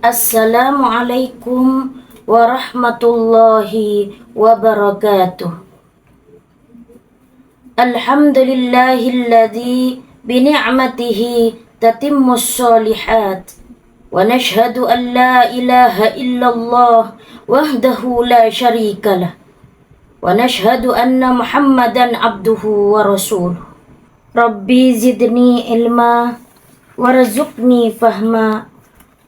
Assalamualaikum warahmatullahi wabarakatuh. Alhamdulillahilladzi bini'matihi tatimmus sholihat. Wa nashhadu an la ilaha illallah wahdahu la syarikalah. Wa nashhadu anna Muhammadan abduhu wa rasuluh. Rabbi zidni ilma warzuqni fahma.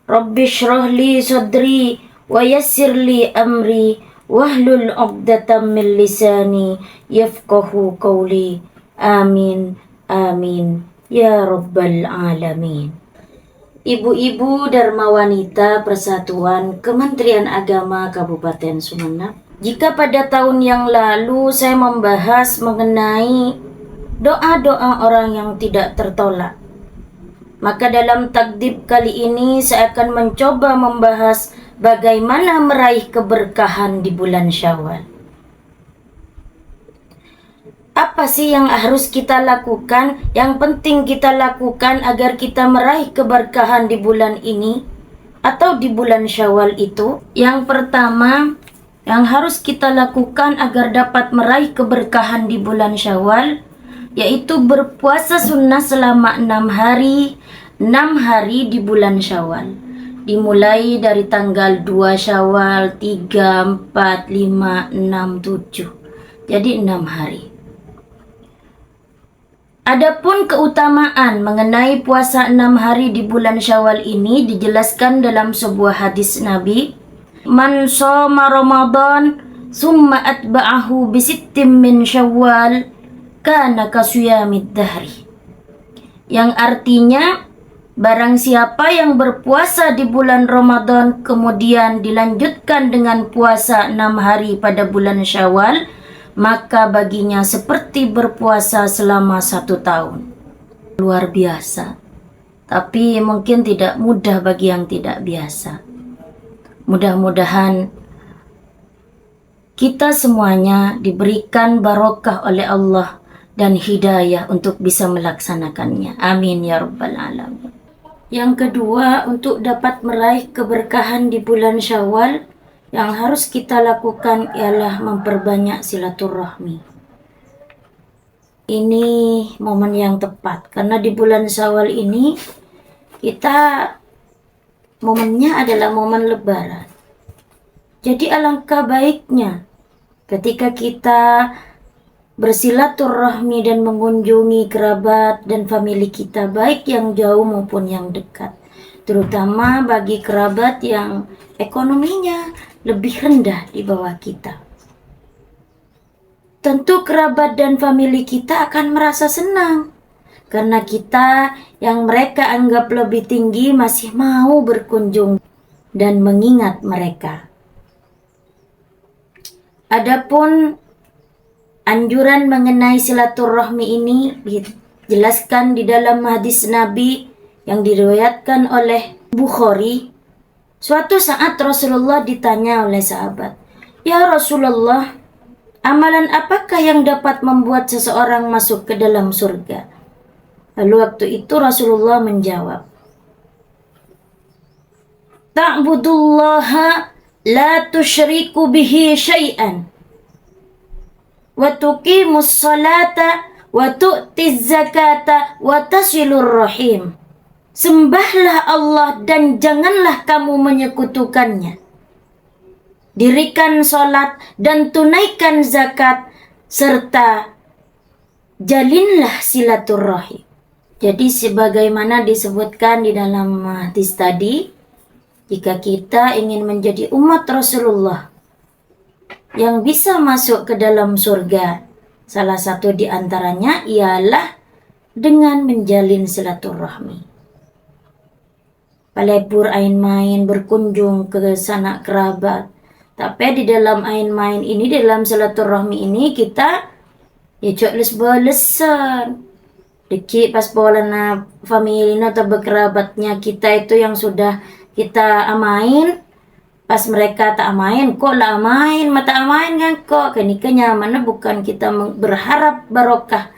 Rabbi shrah li sadri wa yassir li amri wahlul 'uqdatam min lisani yafqahu qawli. Amin amin ya rabbal alamin. Ibu-ibu Dharma Wanita Persatuan Kementerian Agama Kabupaten Sumeneb. Jika pada tahun yang lalu saya membahas mengenai doa-doa orang yang tidak tertolak, maka dalam takdib kali ini saya akan mencoba membahas bagaimana meraih keberkahan di bulan Syawal. Apa sih yang harus kita lakukan, yang penting kita lakukan agar kita meraih keberkahan di bulan ini atau di bulan Syawal itu? Yang pertama yang harus kita lakukan agar dapat meraih keberkahan di bulan Syawal yaitu berpuasa sunnah selama 6 hari di bulan Syawal. Dimulai dari tanggal 2 Syawal, 3, 4, 5, 6, 7. Jadi 6 hari. Adapun keutamaan mengenai puasa 6 hari di bulan Syawal ini dijelaskan dalam sebuah hadis Nabi. Man shoma Ramadan summa atba'ahu bisittim min Syawal kana kasuyamid dahri. Yang artinya, barang siapa yang berpuasa di bulan Ramadan kemudian dilanjutkan dengan puasa 6 hari pada bulan Syawal, maka baginya seperti berpuasa selama 1 tahun. Luar biasa. Tapi mungkin tidak mudah bagi yang tidak biasa. Mudah-mudahan kita semuanya diberikan barokah oleh Allah dan hidayah untuk bisa melaksanakannya. Amin ya rabbal alamin. Yang kedua, untuk dapat meraih keberkahan di bulan Syawal, yang harus kita lakukan ialah memperbanyak silaturahmi. Ini momen yang tepat karena di bulan Syawal ini kita momennya adalah momen lebaran. Jadi alangkah baiknya ketika kita bersilaturahmi dan mengunjungi kerabat dan famili kita, baik yang jauh maupun yang dekat, terutama bagi kerabat yang ekonominya lebih rendah di bawah kita. Tentu kerabat dan famili kita akan merasa senang karena kita yang mereka anggap lebih tinggi masih mau berkunjung dan mengingat mereka. Adapun anjuran mengenai silaturahmi ini dijelaskan di dalam hadis Nabi yang diriwayatkan oleh Bukhari. Suatu saat Rasulullah ditanya oleh sahabat, "Ya Rasulullah, amalan apakah yang dapat membuat seseorang masuk ke dalam surga?" Lalu waktu itu Rasulullah menjawab, "Ta'budullaha la tusyriku bihi syai'an wa tuqimus salata wa tu'tiz zakata wa tasilur rahim." Sembahlah Allah dan janganlah kamu menyekutukannya. Dirikan salat dan tunaikan zakat serta jalinlah silaturahim. Jadi sebagaimana disebutkan di dalam hadis tadi, jika kita ingin menjadi umat Rasulullah yang bisa masuk ke dalam surga, salah satu di antaranya ialah dengan menjalin silaturahmi. Palebur ain main berkunjung ke sanak kerabat. Tapi di dalam ain main ini, di dalam silaturahmi ini kita ya cok les-balesan. Deki pas bola na familina atau berkerabatnya kita itu yang sudah kita amain, pas mereka tak amain, kok lah amain, mata amain kan kok. Kenikah nyamannya bukan kita berharap barokah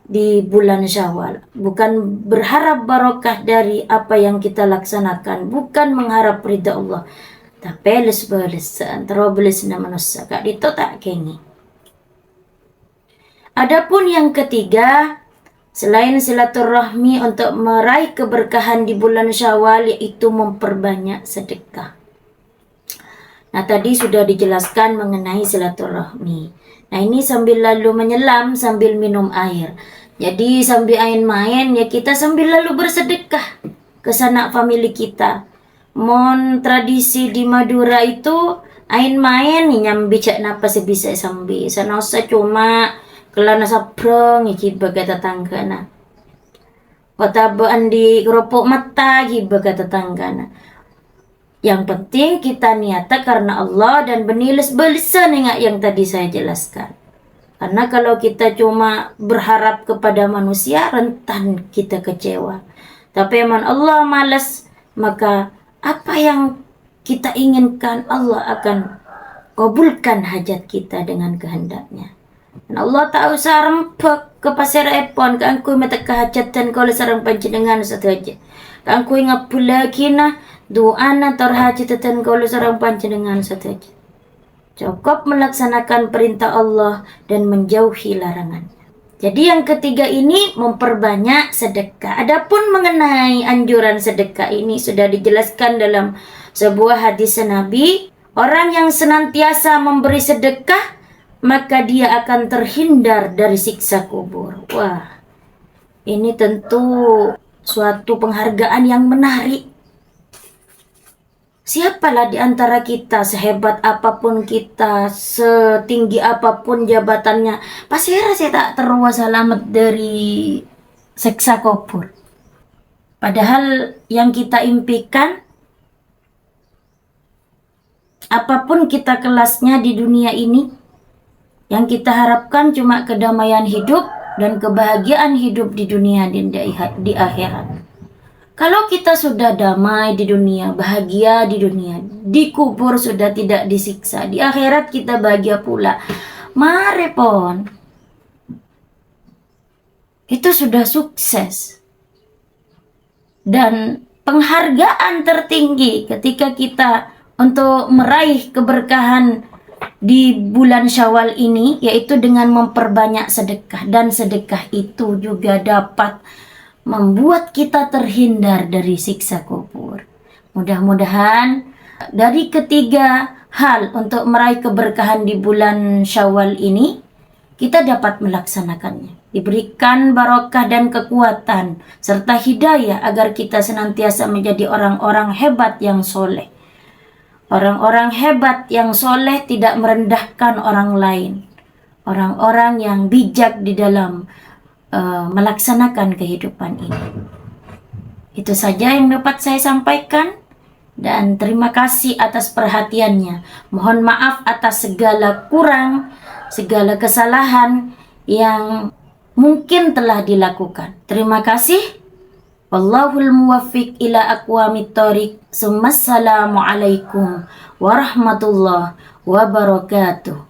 di bulan Syawal. Bukan berharap barokah dari apa yang kita laksanakan, bukan mengharap ridha Allah. Tapi les antara belis na manusia kak dito tak kengi. Adapun yang ketiga, selain silaturahmi untuk meraih keberkahan di bulan Syawal, yaitu memperbanyak sedekah. Nah, tadi sudah dijelaskan mengenai silaturahmi. Nah, ini sambil lalu menyelam sambil minum air. Jadi sambil main ya kita sambil lalu bersedekah ke sanak famili kita. Mon tradisi di Madura itu main nyambi cak napa sebisa sambil. Sana usah cuma kelana sapreng iki baga tetangga na. Watabaan di keropok mata iki baga tetangga na. Yang penting kita niata karena Allah dan benilis belisan yang tadi saya jelaskan. Karena kalau kita cuma berharap kepada manusia, rentan kita kecewa. Tapi emang Allah malas, maka apa yang kita inginkan Allah akan kabulkan hajat kita dengan kehendaknya. Dan Allah tak usah rempek ke pasir epon, keangkui meteka hajatan kalau sarang panjenengan satu aja. Keangkui ngapula kina, doana terhajatan kalau sarang panjenengan satu aja. Cukup melaksanakan perintah Allah dan menjauhi larangannya. Jadi yang ketiga ini memperbanyak sedekah. Adapun mengenai anjuran sedekah ini sudah dijelaskan dalam sebuah hadis Nabi. Orang yang senantiasa memberi sedekah, maka dia akan terhindar dari siksa kubur. Wah, ini tentu suatu penghargaan yang menarik. Siapalah di antara kita, sehebat apapun kita, setinggi apapun jabatannya, pasti saya tak terus selamat dari siksa kubur. Padahal yang kita impikan, apapun kita kelasnya di dunia ini, yang kita harapkan cuma kedamaian hidup dan kebahagiaan hidup di dunia dan di akhirat. Kalau kita sudah damai di dunia, bahagia di dunia, di kubur sudah tidak disiksa, di akhirat kita bahagia pula. Mari pon. Itu sudah sukses. Dan penghargaan tertinggi ketika kita untuk meraih keberkahan di bulan Syawal ini, yaitu dengan memperbanyak sedekah. Dan sedekah itu juga dapat membuat kita terhindar dari siksa kubur. Mudah-mudahan dari ketiga hal untuk meraih keberkahan di bulan Syawal ini, kita dapat melaksanakannya. Diberikan barokah dan kekuatan serta hidayah agar kita senantiasa menjadi orang-orang hebat yang soleh. Orang-orang hebat yang soleh tidak merendahkan orang lain. Orang-orang yang bijak di dalam melaksanakan kehidupan ini. Itu saja yang dapat saya sampaikan dan terima kasih atas perhatiannya. Mohon maaf atas segala kurang, segala kesalahan yang mungkin telah dilakukan. Terima kasih. Wallahul muwaffiq ila aqwamit thoriq. Assalamualaikum warahmatullahi wabarakatuh.